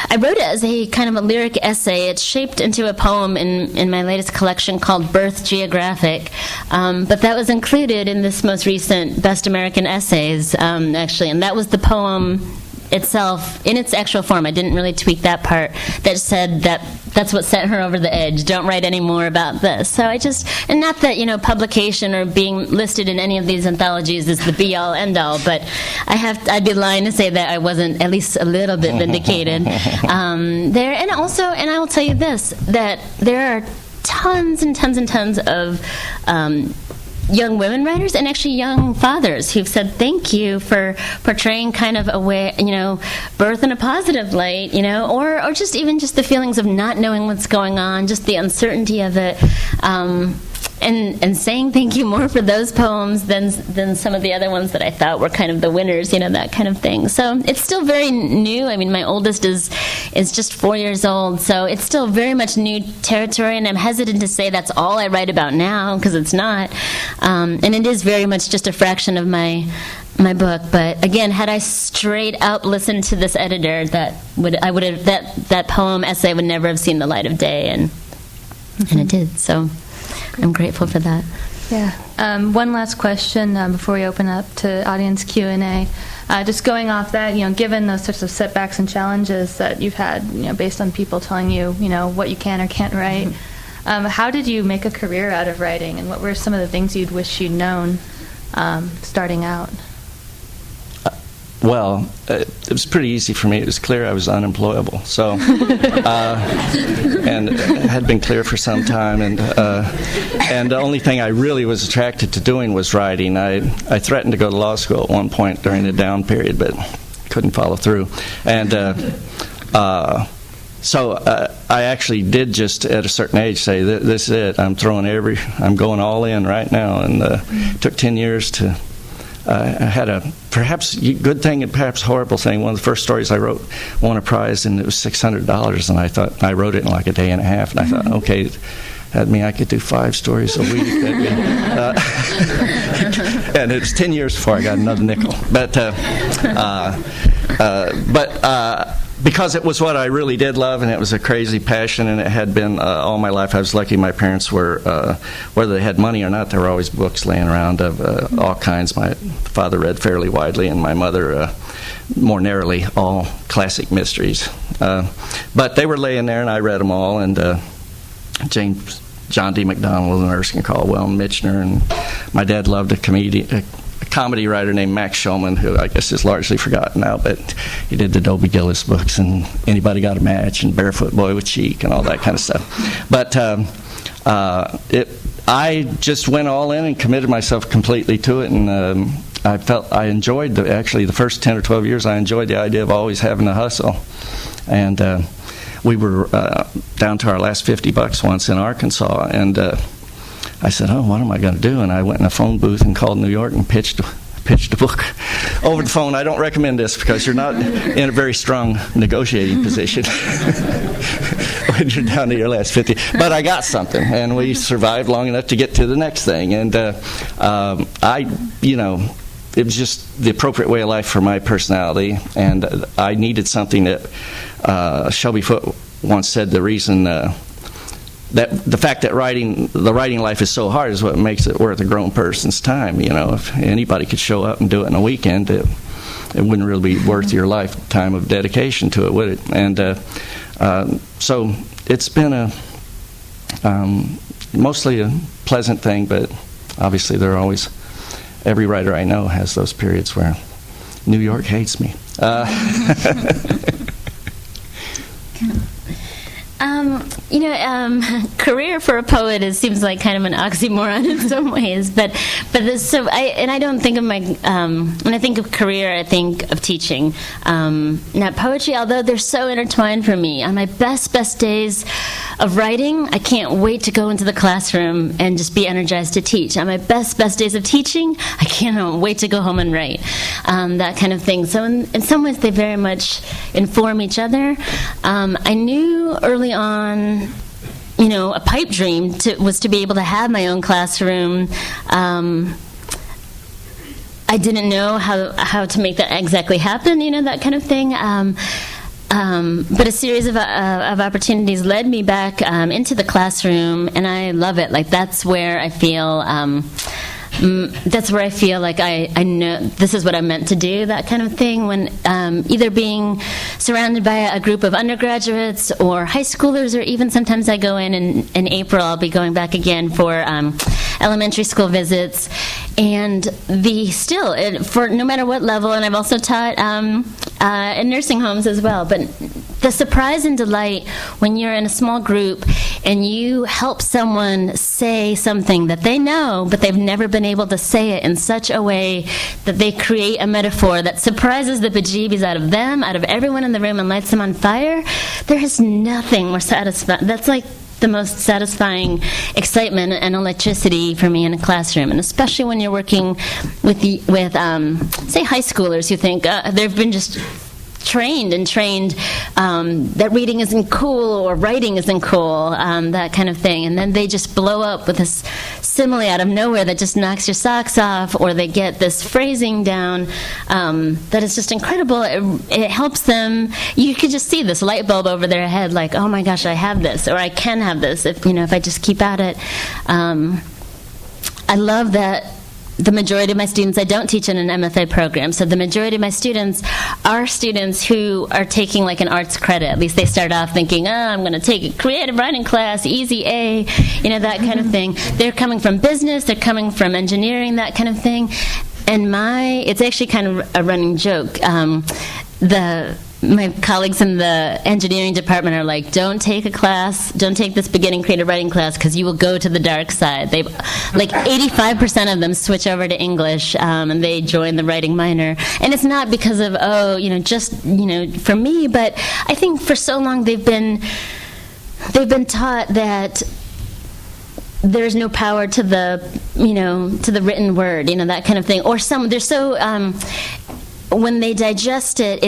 I wrote it as a kind of a lyric essay. It's shaped into a poem in my latest collection called Birth Geographic, but that was included in this most recent Best American Essays, actually, and that was the poem itself in its actual form. I didn't really tweak that part. That said that's what sent her over the edge. Don't write any more about this. So and not that publication or being listed in any of these anthologies is the be all end all, but I'd be lying to say that I wasn't at least a little bit vindicated there. And I will tell you this, that there are tons and tons and tons of young women writers and actually young fathers who've said thank you for portraying kind of a way, birth in a positive light, or just even just the feelings of not knowing what's going on, just the uncertainty of it, and saying thank you more for those poems than some of the other ones that I thought were kind of the winners, that kind of thing. So it's still very new. I mean, my oldest is just 4 years old, so it's still very much new territory, and I'm hesitant to say that's all I write about now, because it's not. And it is very much just a fraction of my book. But again, had I straight up listened to this editor, that poem essay would never have seen the light of day, and it did. So I'm grateful for that. Yeah. One last question before we open up to audience Q&A. Just going off that, given those sorts of setbacks and challenges that you've had, based on people telling you, what you can or can't write, how did you make a career out of writing, and what were some of the things you'd wish you'd known starting out? Well, it was pretty easy for me. It was clear I was unemployable. So, and it had been clear for some time. And the only thing I really was attracted to doing was writing. I threatened to go to law school at one point during the down period, but couldn't follow through. And so I actually did just at a certain age say, this is it. I'm going all in right now. And it took 10 years to. I had a perhaps good thing and perhaps horrible thing. One of the first stories I wrote won a prize, and it was $600. And I thought I wrote it in like a day and a half. And I thought, okay, that means I could do 5 stories a week. And it was 10 years before I got another nickel. But because it was what I really did love, and it was a crazy passion, and it had been all my life. I was lucky my parents were, whether they had money or not, there were always books laying around of all kinds. My father read fairly widely, and my mother more narrowly, all classic mysteries. But they were laying there, and I read them all, and John D. MacDonald and Erskine Caldwell and Michener, and my dad loved a comedy writer named Max Shulman, who I guess is largely forgotten now, but he did the Dobie Gillis books and Anybody Got a Match and Barefoot Boy with Cheek and all that kind of stuff. But I just went all in and committed myself completely to it, and I enjoyed the first 10 or 12 years. I enjoyed the idea of always having to hustle, and we were down to our last $50 once in Arkansas, and I said, what am I going to do? And I went in a phone booth and called New York and pitched a book over the phone. I don't recommend this because you're not in a very strong negotiating position when you're down to your last 50. But I got something, and we survived long enough to get to the next thing. And it was just the appropriate way of life for my personality, and I needed something that Shelby Foote once said the reason that the fact that the writing life is so hard is what makes it worth a grown person's time. You know, if anybody could show up and do it in a weekend, it wouldn't really be worth your lifetime of dedication to it, would it? And so it's been mostly a pleasant thing, but obviously every writer I know has those periods where New York hates me. Career for a poet seems like kind of an oxymoron in some ways, but I don't think of when I think of career, I think of teaching, not poetry. Although they're so intertwined for me. On my best days of writing, I can't wait to go into the classroom and just be energized to teach. On my best days of teaching, I cannot wait to go home and write. That kind of thing. So in some ways, they very much inform each other. I knew early on, a pipe dream was to be able to have my own classroom. I didn't know how to make that exactly happen, that kind of thing. But a series of opportunities led me back into the classroom, and I love it. Like, that's where I feel like I know this is what I'm meant to do, that kind of thing. When either being surrounded by a group of undergraduates or high schoolers, or even sometimes I go in April, I'll be going back again for elementary school visits. And for no matter what level, and I've also taught in nursing homes as well, but the surprise and delight when you're in a small group and you help someone say something that they know, but they've never been able to say it in such a way that they create a metaphor that surprises the bejeebies out of them, out of everyone in the room, and lights them on fire. There is nothing more satisfying. That's like the most satisfying excitement and electricity for me in a classroom, and especially when you're working with say high schoolers who think they've been just trained that reading isn't cool or writing isn't cool, that kind of thing, and then they just blow up with this simile out of nowhere that just knocks your socks off, or they get this phrasing down that is just incredible. It helps them. You could just see this light bulb over their head, like, oh my gosh, I have this, or I can have this if I just keep at it. I love that. The majority of my students, I don't teach in an MFA program, so the majority of my students are students who are taking like an arts credit. At least they start off thinking, I'm going to take a creative writing class, easy A, that kind of thing. They're coming from business, they're coming from engineering, that kind of thing. And it's actually kind of a running joke. My colleagues in the engineering department are like, don't take this beginning creative writing class, because you will go to the dark side. 85% of them switch over to English, and they join the writing minor. And it's not because of, for me, but I think for so long they've been taught that there's no power to the written word, that kind of thing. Or they're so, when they digest it,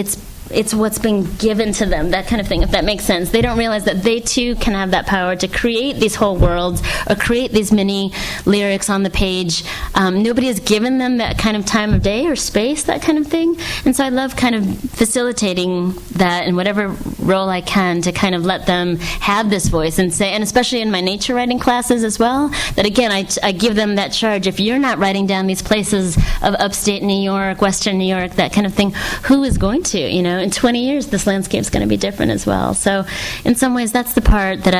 it's what's being given to them, that kind of thing, if that makes sense. They don't realize that they too can have that power to create these whole worlds or create these mini lyrics on the page. Nobody has given them that kind of time of day or space, that kind of thing. And so I love kind of facilitating that in whatever role I can, to kind of let them have this voice and say, and especially in my nature writing classes as well, that again, I give them that charge. If you're not writing down these places of upstate New York, western New York, that kind of thing, who is going to, in 20 years, this landscape's going to be different as well. So in some ways, that's the part that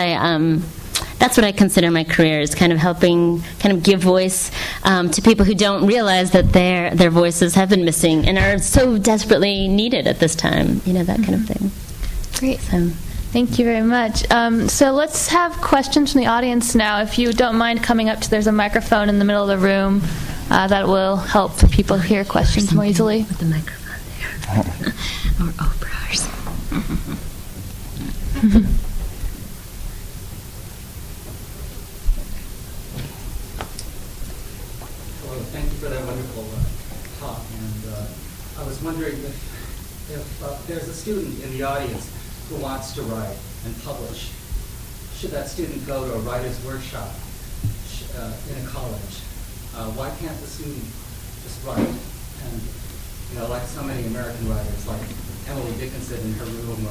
that's what I consider my career, is kind of helping give voice to people who don't realize that their voices have been missing and are so desperately needed at this time, that kind of thing. Great. So. Thank you very much. So let's have questions from the audience now. If you don't mind coming up there's a microphone in the middle of the room that will help people hear questions more easily. With the microphone there. Or Oprah or something. Hello, thank you for that wonderful talk. And I was wondering if there's a student in the audience who wants to write and publish. Should that student go to a writer's workshop in a college? Why can't the student just write? And like so many American writers, like Emily Dickinson in her room,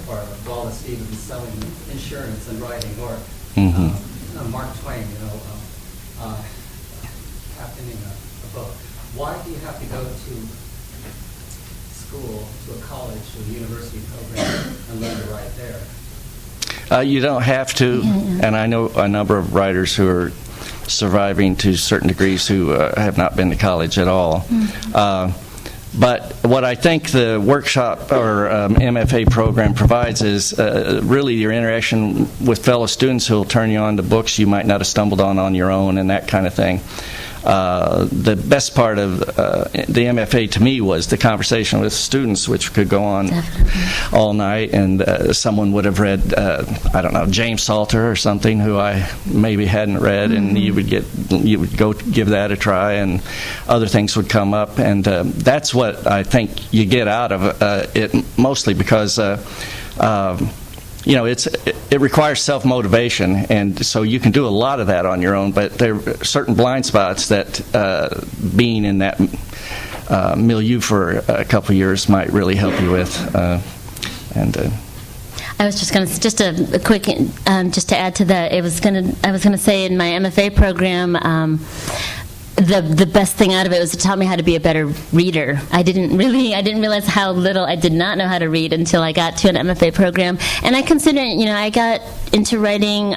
or Wallace Stevens selling insurance and writing, or Mhm. Mark Twain, captaining a boat. Why do you have to go to school, to a college, to a university program, and learn to write there? You don't have to, and I know a number of writers who are surviving to certain degrees who have not been to college at all. But what I think the workshop or MFA program provides is really your interaction with fellow students who will turn you on to books you might not have stumbled on your own and that kind of thing. The best part of the MFA to me was the conversation with students, which could go on all night, and someone would have read, I don't know, James Salter or something, who I maybe hadn't read, and you would go give that a try, and other things would come up, and that's what I think you get out of it, mostly because it requires self-motivation, and so you can do a lot of that on your own, but there are certain blind spots that being in that milieu for a couple of years might really help you with. I was just going to a quick just to add to that. I was going to say in my MFA program. The best thing out of it was it taught me how to be a better reader. I didn't realize how little I did not know how to read until I got to an MFA program. And I consider, I got into writing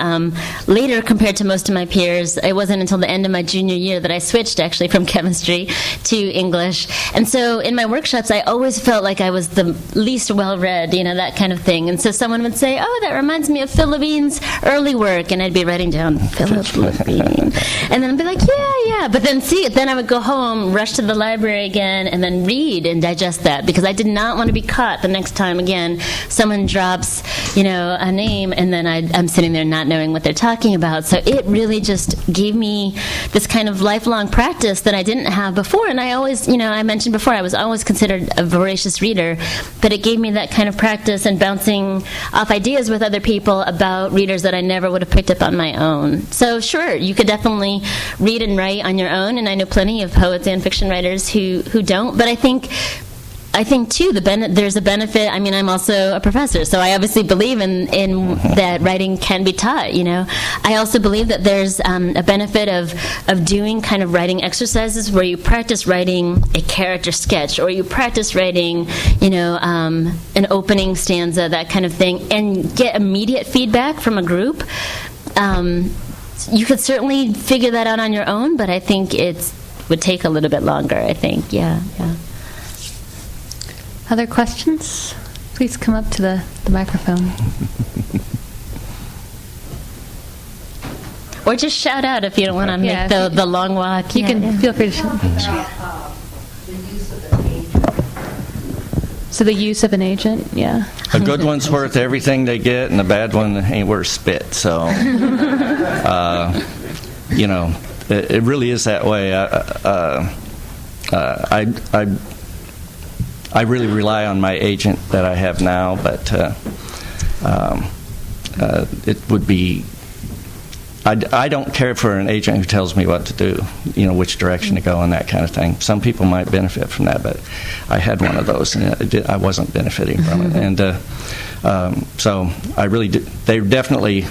later compared to most of my peers. It wasn't until the end of my junior year that I switched actually from chemistry to English. And so in my workshops, I always felt like I was the least well-read, that kind of thing. And so someone would say, "Oh, that reminds me of Phil Levine's early work," and I'd be writing down Philip Levine, and then I'd be like, "Yeah," but then I would go home, rush to the library again, and then read and digest that, because I did not want to be caught the next time again someone drops, a name, and then I'm sitting there not knowing what they're talking about. So it really just gave me this kind of lifelong practice that I didn't have before. And I always, I mentioned before, I was always considered a voracious reader, but it gave me that kind of practice and bouncing off ideas with other people about readers that I never would have picked up on my own. So sure, you could definitely read and write on your own, and I know plenty of poets and fiction writers who don't. But I think too there's a benefit. I mean, I'm also a professor, so I obviously believe in that writing can be taught. I also believe that there's a benefit of doing kind of writing exercises where you practice writing a character sketch, or you practice writing, an opening stanza, that kind of thing, and get immediate feedback from a group. You could certainly figure that out on your own, but I think it would take a little bit longer, I think. Yeah. Other questions? Please come up to the microphone. Or just shout out if you don't want to make the long walk. You can feel free to shout. The use of an agent. So the use of an agent, yeah. A good one's worth everything they get, and a bad one ain't worth spit. So, it really is that way. I really rely on my agent that I have now, but it would be. I don't care for an agent who tells me what to do, which direction to go and that kind of thing. Some people might benefit from that, but I had one of those, and I wasn't benefiting from it. And so I really do. They're definitely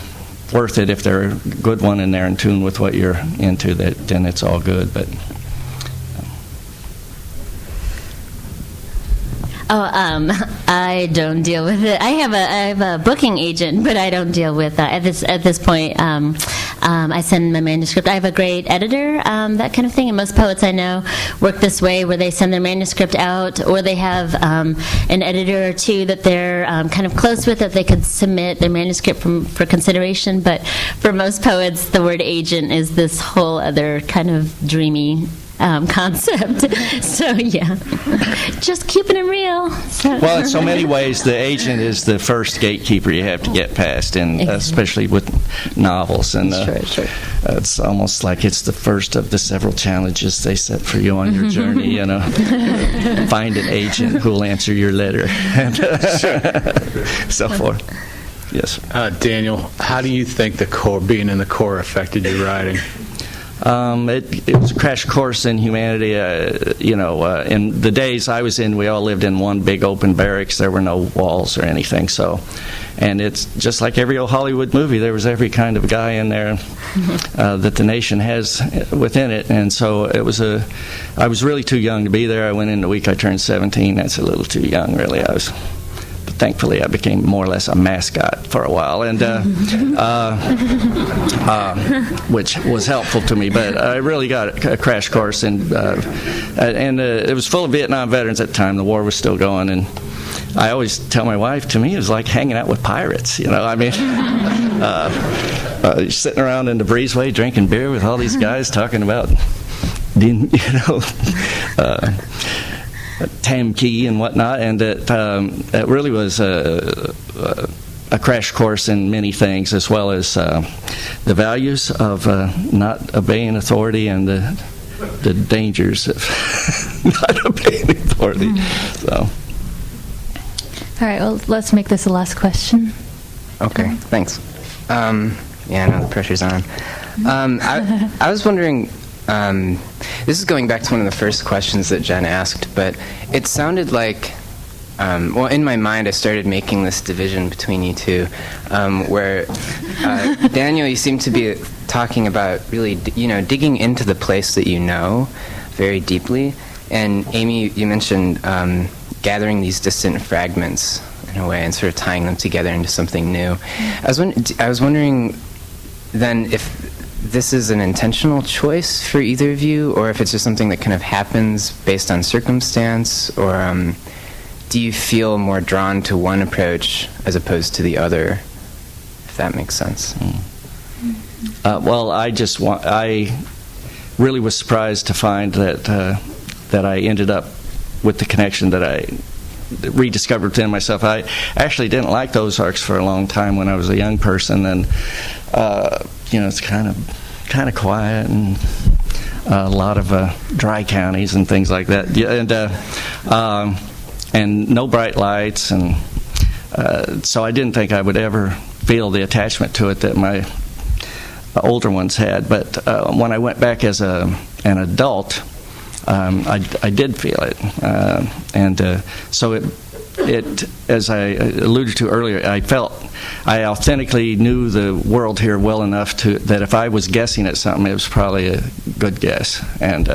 worth it if they're a good one and they're in tune with what you're into. Then it's all good. But I don't deal with it. I have a booking agent, but I don't deal with at this point. I send my manuscript. I have a great editor, that kind of thing. And most poets I know work this way, where they send their manuscript out, or they have an editor or two that they're kind of close with, that they could submit their manuscript for consideration. But for most poets, the word agent is this whole other kind of dreamy concept. So yeah, just keeping it real. Well, in so many ways, the agent is the first gatekeeper you have to get past, and especially with novels. And Sure. It's almost like it's the first of the several challenges they set for you on your journey. Find an agent who will answer your letter, and so forth. Yes. Daniel, how do you think being in the Corps affected your writing? It was a crash course in humanity. In the days I was in, we all lived in one big open barracks. There were no walls or anything. And it's just like every old Hollywood movie. There was every kind of guy in there that the nation has within it. And so I was really too young to be there. I went in the week I turned 17. That's a little too young, really. Thankfully, I became more or less a mascot for a while, and which was helpful to me. But I really got a crash course, and it was full of Vietnam veterans at the time. The war was still going, and I always tell my wife, to me, it was like hanging out with pirates. Sitting around in the breezeway drinking beer with all these guys talking about, Tam Key and whatnot, and it really was a crash course in many things, as well as the values of not obeying authority and the dangers of not obeying authority. So, All right, well, let's make this the last question. Okay, thanks. Yeah, I know the pressure's on. I was wondering, this is going back to one of the first questions that Jen asked, but it sounded like, in my mind I started making this division between you two, where Daniel, you seem to be talking about really, digging into the place that you know very deeply, and Amy, you mentioned gathering these distant fragments in a way and sort of tying them together into something new. I was wondering then if this is an intentional choice for either of you, or if it's just something that kind of happens based on circumstance, or do you feel more drawn to one approach as opposed to the other, if that makes sense? Well, I really was surprised to find that I ended up with the connection that I rediscovered within myself. I actually didn't like those Ozarks for a long time when I was a young person, and it's kind of quiet and a lot of dry counties and things like that, and no bright lights, and so I didn't think I would ever feel the attachment to it that my older ones had. But when I went back as an adult, I did feel it, and so it, as I alluded to earlier, I felt I authentically knew the world here well enough that if I was guessing at something, it was probably a good guess. And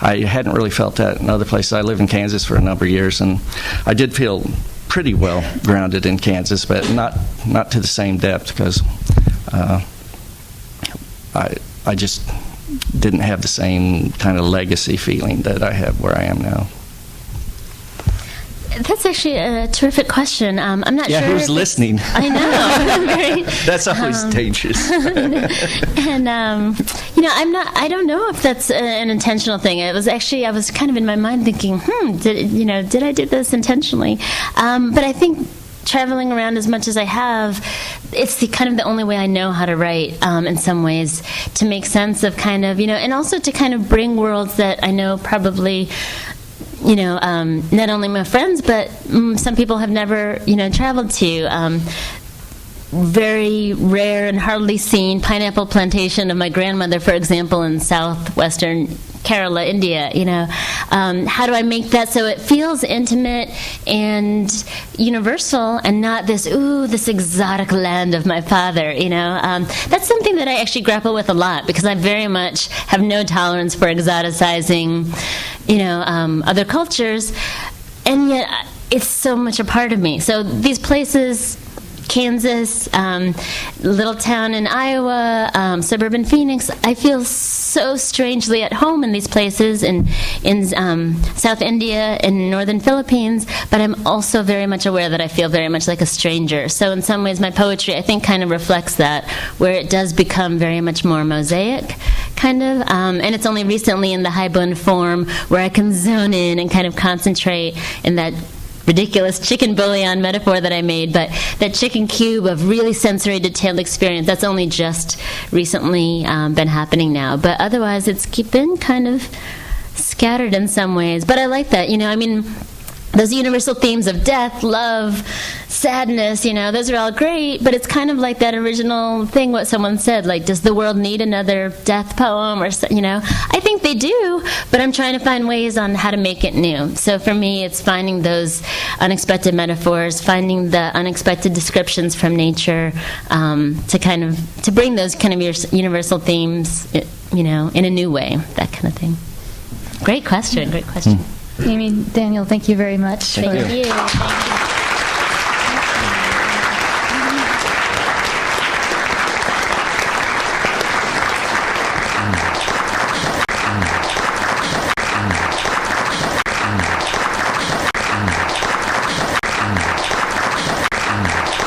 I hadn't really felt that in other places. I lived in Kansas for a number of years, and I did feel pretty well grounded in Kansas, but not to the same depth, because I just didn't have the same kind of legacy feeling that I have where I am now. That's actually a terrific question. I'm not sure. Yeah, who's listening? I know. That's always dangerous. And I don't know if that's an intentional thing. It was actually, I was kind of in my mind thinking, did I do this intentionally? But I think traveling around as much as I have, it's kind of the only way I know how to write, in some ways, to make sense of kind of, and also to kind of bring worlds that I know probably, not only my friends, but some people have never, traveled to. Very rare and hardly seen pineapple plantation of my grandmother, for example, in southwestern Kerala, India. How do I make that so it feels intimate and universal, and not this exotic land of my father? That's something that I actually grapple with a lot, because I very much have no tolerance for exoticizing, other cultures, and yet it's so much a part of me. So these places, Kansas, little town in Iowa, suburban Phoenix, I feel so strangely at home in these places, in South India and northern Philippines, but I'm also very much aware that I feel very much like a stranger. So in some ways my poetry, I think, kind of reflects that, where it does become very much more mosaic, kind of, and it's only recently in the Haibun form where I can zone in and kind of concentrate in that ridiculous chicken bouillon metaphor that I made, but that chicken cube of really sensory detailed experience, that's only just recently been happening now. But otherwise, it's been kind of scattered in some ways. But I like that. those universal themes of death, love, sadness, those are all great, but it's kind of like that original thing what someone said, like, does the world need another death poem? Or, I think they do, but I'm trying to find ways on how to make it new. So for me, it's finding those unexpected metaphors, finding the unexpected descriptions from nature, to bring those kind of universal themes, in a new way, that kind of thing. Great question. Amy, Daniel, thank you very much. Thank you.